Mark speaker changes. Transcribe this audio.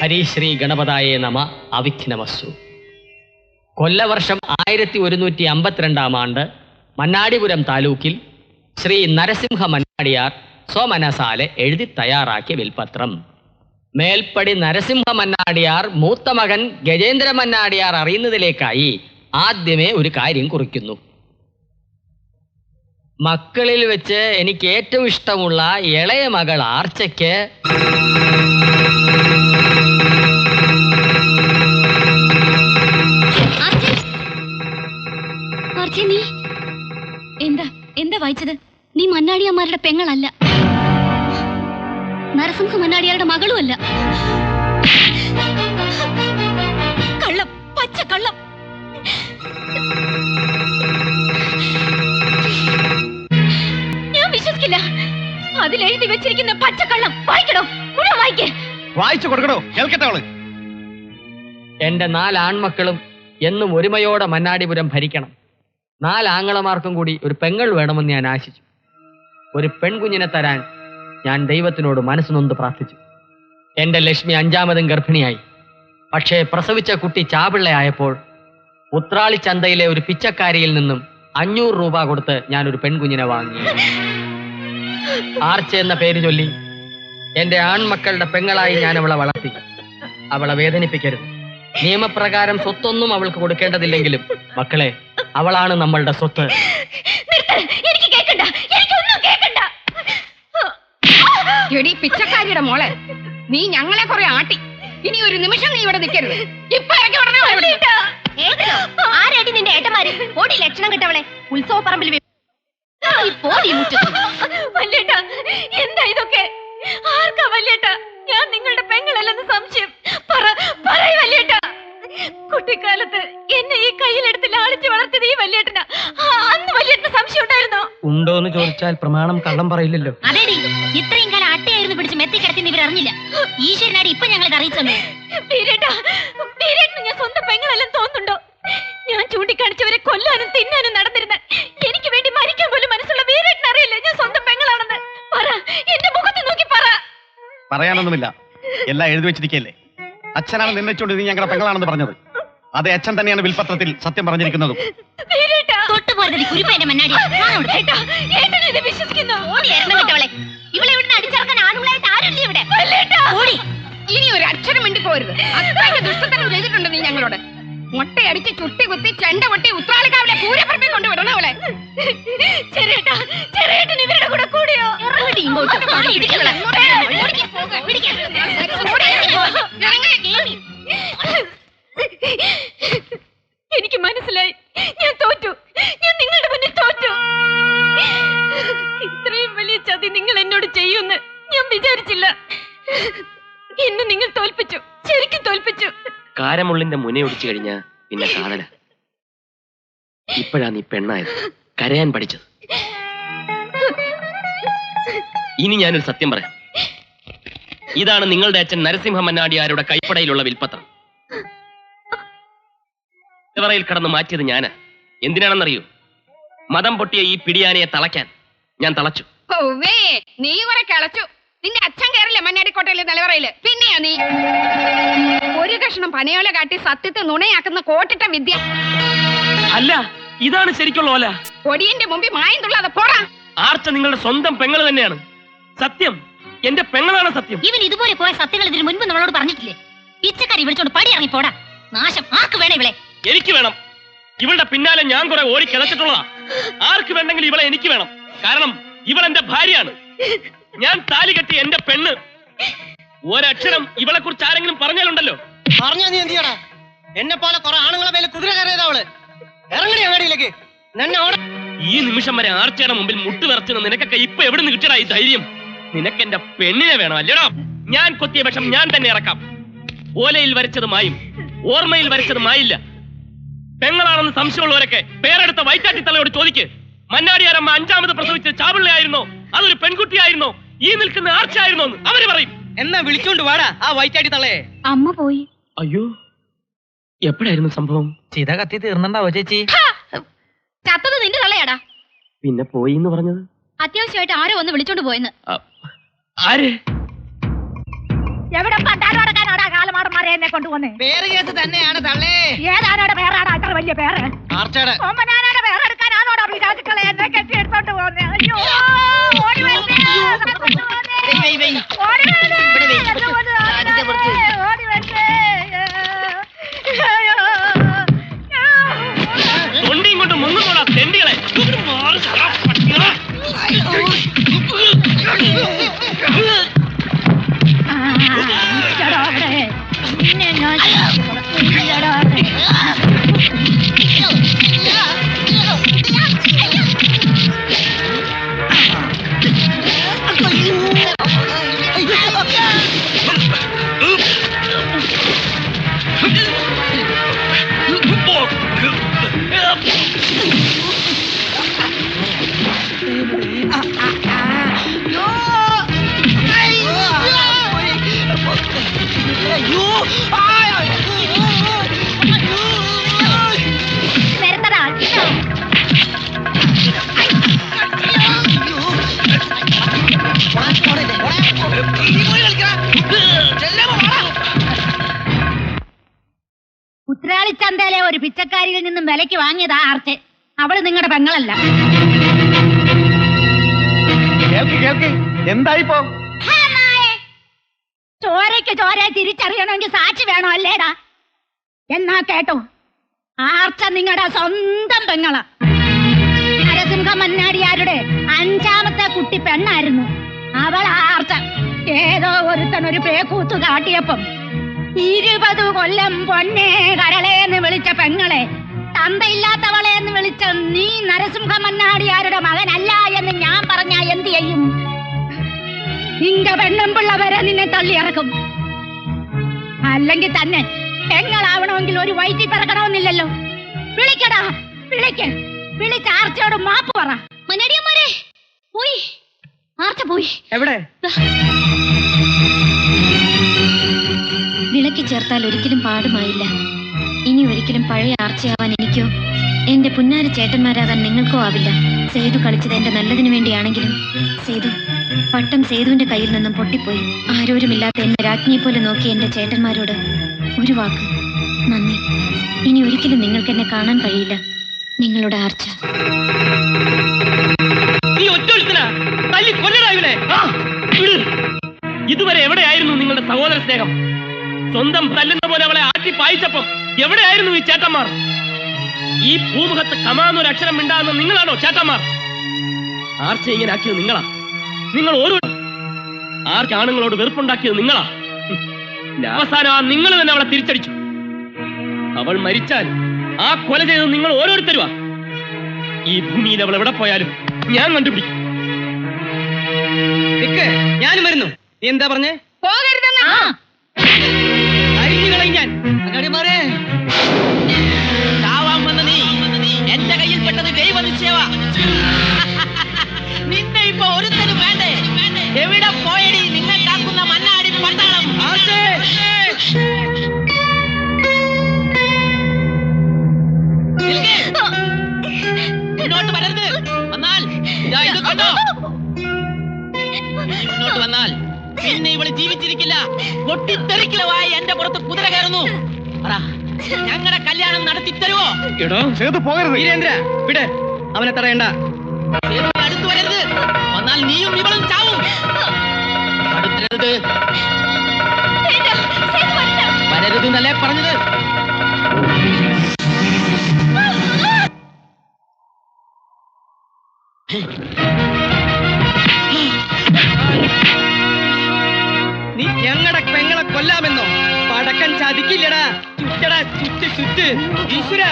Speaker 1: ഹരിശ്രീ ഗണപതായേ നമ. അവിഘ്നമസ്തു. കൊല്ലവർഷം 1152 ആണ്ട് മണ്ണാടിപുരം താലൂക്കിൽ ശ്രീ നരസിംഹ മന്നാടിയാർ സ്വമനസാലെ എഴുതി തയ്യാറാക്കിയ വിൽപത്രം മേൽപ്പടി നരസിംഹ മന്നാടിയാർ മൂത്ത മകൻ ഗജേന്ദ്ര മന്നാടിയാർ അറിയുന്നതിലേക്കായി ആദ്യമേ ഒരു കാര്യം കുറിക്കുന്നു. മക്കളിൽ വെച്ച് എനിക്ക് ഏറ്റവും ഇഷ്ടമുള്ള ഇളയ മകൾ ആർച്ചയ്ക്ക്
Speaker 2: എന്താ വായിച്ചത്? നീ മന്നാടിയന്മാരുടെ പെങ്ങളല്ല, നരസിംഹ മന്നാടിയാരുടെ മകളുമല്ല. കള്ളം, പച്ച കള്ളം. ഞാൻ വിശ്വസിക്കില്ല. അതിലെഴുതി വെച്ചിരിക്കുന്ന പച്ചക്കള്ളം വായിക്കണോ? മുഴുവൻ വായിക്കേ.
Speaker 3: വായിച്ചു കൊടുക്കണോ? കേൾക്കട്ടെ. അവള്
Speaker 1: എന്റെ 4 ആൺമക്കളും എന്നും ഒരുമയോടെ മന്നാടിപുരം ഭരിക്കണം. 4 ആങ്ങളമാർക്കും കൂടി ഒരു പെങ്ങൾ വേണമെന്ന് ഞാൻ ആശിച്ചു. ഒരു പെൺകുഞ്ഞിനെ തരാൻ ഞാൻ ദൈവത്തിനോട് മനസ്സുനൊന്ന് പ്രാർത്ഥിച്ചു. എന്റെ ലക്ഷ്മി 5ാമതും ഗർഭിണിയായി. പക്ഷേ പ്രസവിച്ച കുട്ടി ചാപിള്ളയായപ്പോൾ ഉത്രാളി ചന്തയിലെ ഒരു പിച്ചക്കാരിയിൽ നിന്നും 500 രൂപ കൊടുത്ത് ഞാനൊരു പെൺകുഞ്ഞിനെ വാങ്ങി. ആർച്ച എന്ന പേര് ചൊല്ലി എന്റെ ആൺമക്കളുടെ പെങ്ങളായി ഞാൻ അവളെ വളർത്തി. അവളെ വേദനിപ്പിക്കരുത്. നിയമപ്രകാരം സ്വത്തൊന്നും അവൾക്ക് കൊടുക്കേണ്ടതില്ലെങ്കിലും മക്കളെ, അവളാണ് നമ്മളുടെ സ്വത്ത്.
Speaker 2: എനിക്ക് കേൾക്കണ്ട, എനിക്കൊന്നും കേൾക്കണ്ട.
Speaker 4: എടി പിച്ചക്കാരിയുടെ മോളെ, നീ ഞങ്ങളെ കുറെ ആട്ടി. ഇനി ഒരു നിമിഷം നീ ഇവിടെ നിൽക്കരുത്. ഇപ്പൊ ഇറങ്ങി ഉടനെ.
Speaker 2: ആരടി നിന്റെ ഏട്ടന്മാര്? ഓടി ലക്ഷണം കിട്ടവളെ. ഉത്സവ പറമ്പിൽ എന്താ ഇതൊക്കെ? ആർക്കാ വല്യേട്ട? ഞാൻ നിങ്ങളുടെ പെങ്ങളല്ലെന്ന് സംശയം. പറയ് വല്യേട്ട. കുട്ടിക്കാലത്ത് എന്നെ ഈ കയ്യിലെടുത്ത് ലാളിച്ച് വളർത്തിയത് ഈ വല്യേട്ടനാ. അന്ന് വല്യേട്ടന് സംശയം ഉണ്ടായിരുന്നോ?
Speaker 1: ഉണ്ടോന്ന് ചോദിച്ചാൽ പ്രമാണം കള്ളം പറയില്ലല്ലോ.
Speaker 2: അതെടി, ഇത്രയും കാലം അട്ടയായിരുന്നു പിടിച്ച് മെത്തി കിടത്തിന്ന് ഇവർ അറിഞ്ഞില്ല. ഈശ്വരനാടി ഇപ്പൊ ഞങ്ങളെ അറിയിച്ചത്. ഞാൻ സ്വന്തം പെങ്ങളല്ലെന്ന് തോന്നുന്നുണ്ടോ? ഞാൻ ചൂണ്ടിക്കാണിച്ചവരെ കൊല്ലാനും തിന്നാനും നടന്നിരുന്ന എനിക്ക് വേണ്ടി മരിക്കാൻ പോലും മനസ്സുള്ള വീരേട്ടൻ അറിയില്ല ഞാൻ സ്വന്തം പെങ്ങളാണെന്ന്. പറ, എന്റെ മുഖത്ത് നോക്കി പറ.
Speaker 3: പറയാനൊന്നുമില്ല, എല്ലാം എഴുതി വെച്ചിരിക്കല്ലേ. അച്ഛനാണ് നിർണയിച്ചുകൊണ്ട് നീ ഞങ്ങളുടെ പെങ്ങളാണെന്ന് പറഞ്ഞത്. അതെ, അച്ഛൻ തന്നെയാണ് വിൽപത്രത്തിൽ സത്യം പറഞ്ഞിരിക്കുന്നതും.
Speaker 4: ഇനി ഒരു അക്ഷരം വേണ്ടി പോരുത്. അത്രയ്ക്ക് ദുഷ്ടത്തരം ചെയ്തിട്ടുണ്ട് നീ ഞങ്ങളോട്. മുട്ടയടിച്ച് ചുട്ടി കുത്തി ചെണ്ട പൊട്ടി ഉത്രാളിക്കാവിലെ പൂരപ്പറമ്പിൽ കൊണ്ടുവിടണം അവളെ.
Speaker 2: ഇവരുടെ കൂടെ കൂടിയോ? എനിക്ക് മനസ്സിലായി, ഞാൻ തോറ്റു. ഞാൻ നിങ്ങളുടെ മുന്നിൽ തോറ്റു. ഇത്രയും വലിയ ചതി നിങ്ങൾ എന്നോട് ചെയ്യുമെന്ന് ഞാൻ വിചാരിച്ചില്ല. എന്നെ നിങ്ങൾ തോൽപ്പിച്ചു, ശരിക്കും തോൽപ്പിച്ചു.
Speaker 5: കാരമുള്ളിന്റെ മുനയൊടിച്ചു കഴിഞ്ഞാ പിന്നെ കാതല. ഇപ്പോഴാ നീ പെണ്ണായത്, കരയാൻ പഠിച്ചത്. ഇനി ഞാനൊരു സത്യം പറയാം. ഇതാണ് നിങ്ങളുടെ അച്ഛൻ നരസിംഹ മന്നാടിയാരുടെ കൈപ്പടയിലുള്ള വിൽപത്രം. ിൽ കടന്ന് മാറ്റിയത് ഞാനാ. എന്തിനാണെന്നറിയോ? മതം പൊട്ടിയ ഈ പിടിയാനയെ തളയ്ക്കാൻ ഞാൻ തളച്ചു.
Speaker 4: നീ കുറെ കിളച്ചു. നിന്റെ അച്ഛൻ കയറില്ല മണ്ണാടിക്കോട്ടയിലെ നിലവറയില്. പിന്നെയാ നീ ഒരു കഷ്ണം പനയോല കാട്ടി സത്യത്തെ നുണയാക്കുന്ന കോട്ടിട്ട വിദ്യ.
Speaker 5: അല്ല, ഇതാണ് ശരിക്കുള്ള ഓല.
Speaker 4: പൊടിയന്റെ മുമ്പിൽ മായം തുള്ളാതെ പോടാ.
Speaker 5: ആർച്ച നിങ്ങളുടെ സ്വന്തം പെങ്ങള് തന്നെയാണ്. സത്യം, എന്റെ പെങ്ങളാണ് സത്യം.
Speaker 2: ഇവൻ ഇതുപോലെ പോയ സത്യങ്ങൾ ഇതിന് മുൻപ് നമ്മളോട് പറഞ്ഞിട്ടില്ലേ? പിച്ചക്കാരി വിളിച്ചോണ്ട് പടി ഇറങ്ങി പോടാ. നാശം. ആർക്ക് വേണം ഇവളെ?
Speaker 5: എനിക്ക് വേണം. ഇവളുടെ പിന്നാലെ ഞാൻ കുറെ ഓടി കിടച്ചിട്ടുള്ളതാ. ആർക്ക് വേണ്ടെങ്കിലും ഇവളെ എനിക്ക് വേണം. കാരണം ഇവൾ എന്റെ ഭാര്യയാണ്. ഞാൻ താലി കെട്ടി എന്റെ പെണ്ണ്. ഒരക്ഷരം ഇവളെ കുറിച്ച് ആരെങ്കിലും പറഞ്ഞാലുണ്ടല്ലോ.
Speaker 6: പറഞ്ഞാ നീ എന്ത് ചെയ്യടാ? എന്നെ പോലെ കുറെ ആണുങ്ങളെ മേലെ കുതിര കയറിയതാ അവള്. ഇറങ്ങണി അങ്ങാടിയിലേക്ക്.
Speaker 5: ഈ നിമിഷം വരെ ആർച്ചയുടെ മുമ്പിൽ മുട്ടുവിറച്ചുന്ന നിനക്കൊക്കെ ഇപ്പൊ എവിടെ നിന്ന് കിട്ടിയടാ ഈ ധൈര്യം? നിനക്ക് എന്റെ പെണ്ണിനെ വേണം അല്ലേടാ? ഞാൻ കൊത്തിയ വിഷം ഞാൻ തന്നെ ഇറക്കാം. ഓലയിൽ വരച്ചത് മായും, ഓർമ്മയിൽ വരച്ചത് മായില്ല. പെങ്ങളാണെന്ന് സംശയമുള്ളവരൊക്കെ പേരെടുത്ത വൈറ്റാട്ടി തലയോട് ചോദിക്ക്. മന്നാടിയാരമ്മ 5ാമത് പ്രസവിച്ച് ചാപിള്ളയായിരുന്നോ, അതൊരു പെൺകുട്ടിയായിരുന്നോ, ഈ നിൽക്കുന്ന ആർച്ചയായിരുന്നോ എന്ന് അവര് പറയും.
Speaker 6: എന്നാ വിളിച്ചോണ്ട് വാടാ ആ വൈറ്റാട്ടി തള്ളയെ.
Speaker 2: അമ്മ പോയി.
Speaker 5: അയ്യോ, എപ്പോഴായിരുന്നു സംഭവം?
Speaker 1: ചിത കത്തി തീർന്നുണ്ടാവോ ചേച്ചി?
Speaker 2: ചത്തത് നിന്റെ തള്ളയാടാ.
Speaker 5: പിന്നെ പോയി എന്ന് പറഞ്ഞത്?
Speaker 2: അത്യാവശ്യമായിട്ട് ആരോ ഒന്ന് വിളിച്ചോണ്ട് പോയെന്ന്.
Speaker 5: ആര്?
Speaker 2: എവിടെ പണ്ടാരം നടക്കാനാടാ കാലം എന്നെ കൊണ്ടുപോന്നെ?
Speaker 6: പേര് കേട്ട് തന്നെയാണ് തള്ളേ.
Speaker 2: ഏതാനോടെ പേരാടാ അത്ര വലിയ പേര്?
Speaker 6: ആർച്ചയുടെ
Speaker 2: ഓമനാനോടെ പേരെടുക്കാനാണോടാ പിശാചുക്കളെ എന്നെ കെട്ടി എടുത്തോണ്ട് പോന്നെ? അയ്യോ, ഓടി വരണേ, എന്നെ കൊണ്ടുപോന്നെ. ഓടി വരണേ, എന്നെ കൊണ്ടുപോന്നെ, ഓടി വരണേ. അയ്യോ.
Speaker 5: തൊണ്ടിയും കൊണ്ട് മുങ്ങുന്നോടാ തെണ്ടികളെ.
Speaker 2: ഉത്രാളിച്ചന്തയിലെ ഒരു പിച്ചക്കാരിയിൽ നിന്നും വിലയ്ക്ക് വാങ്ങിയതാ ആർച്ച്. അവള് നിങ്ങളുടെ പെങ്ങളല്ല.
Speaker 3: കേൾക്ക് എന്തായിപ്പോ?
Speaker 2: ചോരയ്ക്ക് ചോരയെ തിരിച്ചറിയണമെങ്കിൽ സാക്ഷി വേണോ അല്ലേടാ? എന്നാ കേട്ടോ, ആർച്ച നിങ്ങളുടെ സ്വന്തം പെങ്ങള. നരസിംഹ മന്നാടിയാരുടെ 5ാമത്തെ കുട്ടി പെണ്ണായിരുന്നു അവൾ. ആർച്ച ഏതോ ഒരുത്തൻ ഒരു പേക്കൂത്തു കാട്ടിയപ്പം 20 കൊല്ലം പൊന്നേ കരളേന്ന് വിളിച്ച പെങ്ങളെ തന്തയില്ലാത്തവളെ എന്ന് വിളിച്ച നീ നരസിംഹ മന്നാടിയാരുടെ മകനല്ല എന്ന് ഞാൻ പറഞ്ഞാ എന്ത് ചെയ്യും? നിങ്ക പെണ്ണും പിള്ള വരെ നിന്നെ തള്ളിയിറക്കും. അല്ലെങ്കിൽ തന്നെ പെങ്ങളാവണമെങ്കിൽ ഒരു വയറ്റിൽ പിറക്കണമെന്നില്ലല്ലോ. വിളിക്കടാ, വിളിച്ച് ആർച്ചയോട് മാപ്പ് പറ. മന്നാടിയന്മാരെ പോയി, ആർച്ച പോയി.
Speaker 6: എവിടെ?
Speaker 7: വിളക്കി ചേർത്താൽ ഒരിക്കലും പാടുമായില്ല. ഇനി ഒരിക്കലും പഴയ ആർച്ചയാവാൻ എനിക്കോ എന്റെ പുന്നാര ചേട്ടന്മാരാകാൻ നിങ്ങൾക്കോ ആവില്ല. സേതു കളിച്ചത് എന്റെ നല്ലതിനു വേണ്ടിയാണെങ്കിലും പട്ടം സേതുവിന്റെ കയ്യിൽ നിന്നും പൊട്ടിപ്പോയി. ആരോരുമില്ലാത്ത എന്നെ രാജ്ഞിയെ പോലെ നോക്കി എന്റെ ചേട്ടന്മാരോട് ഒരു വാക്ക് നന്ദി. ഇനി ഒരിക്കലും നിങ്ങൾക്ക് എന്നെ കാണാൻ കഴിയില്ല. നിങ്ങളുടെ ആർച്ച.
Speaker 5: നീ ഒറ്റൊരുത്തനാ തല്ലി കൊല്ലടാ ഇവനെ. ഇതുവരെ എവിടെയായിരുന്നു നിങ്ങളുടെ സഹോദര സ്നേഹം? സ്വന്തം തല്ലുന്ന പോലെ അവളെ ആറ്റി പായിച്ചപ്പം എവിടെയായിരുന്നു ഈ ചേട്ടന്മാർ? ഈ ഭൂമുഖത്ത് കമാന്നൊരു അക്ഷരം മിണ്ടാകുന്ന നിങ്ങളാണോ ചേട്ടന്മാർ? ആർച്ച ഇങ്ങനെ ആക്കിയത് നിങ്ങളാ. നിങ്ങൾ ഓരോ ആർക്കാണുങ്ങളോട് വെറുപ്പുണ്ടാക്കിയത് നിങ്ങളാ. അവസാനം ആ നിങ്ങൾ തന്നെ അവളെ തിരിച്ചടിച്ചു. അവൾ മരിച്ചാൽ ആ കൊല ചെയ്തത് നിങ്ങൾ ഓരോരുത്തരുവാ. ഈ ഭൂമിയിൽ അവൾ എവിടെ പോയാലും ഞാൻ കണ്ടുപിടിക്കും.
Speaker 6: ഞാനും വരുന്നു. നീ എന്താ പറഞ്ഞേ?
Speaker 4: പോകരുതെന്ന്.
Speaker 6: ഞാൻ ചാവാൻ വന്ന നീ എന്റെ കയ്യിൽപ്പെട്ടത് ദൈവനിശ്ചയവ. നിന്നെ ഇപ്പൊ ഒരുത്തരും വേണ്ടേ? എവിടെ പോയടി നിന്നെ കാക്കുന്ന മന്നാടി പട്ടാളം? മുന്നോട്ട് വരരുത്. വന്നാൽ ഇത് കേട്ടോ, മുന്നോട്ട് വന്നാൽ പിന്നെ ഇവള് ജീവിച്ചിരിക്കില്ല. പൊട്ടിത്തെറിക്കലുമായി എന്റെ പുറത്ത് കുതിര കയറുന്നു. ഞങ്ങളുടെ കല്യാണം നടത്തി തരുവോ?
Speaker 3: പോകരുത്.
Speaker 6: വീരേന്ദ്ര വിട്, അവനെ തടയണ്ട. അടുത്ത് വരരുത്. വന്നാൽ നീയും ഇവളും ചാവും. അടുത്തരുത്. വരരുത് എന്നല്ലേ പറഞ്ഞത്? നീ ഞങ്ങളുടെ പെങ്ങളെ കൊല്ലാമെന്നോ? പടക്കൻ ചതിക്കില്ലടാ. ചുറ്റടാ, ചുറ്റ് ഈശ്വര.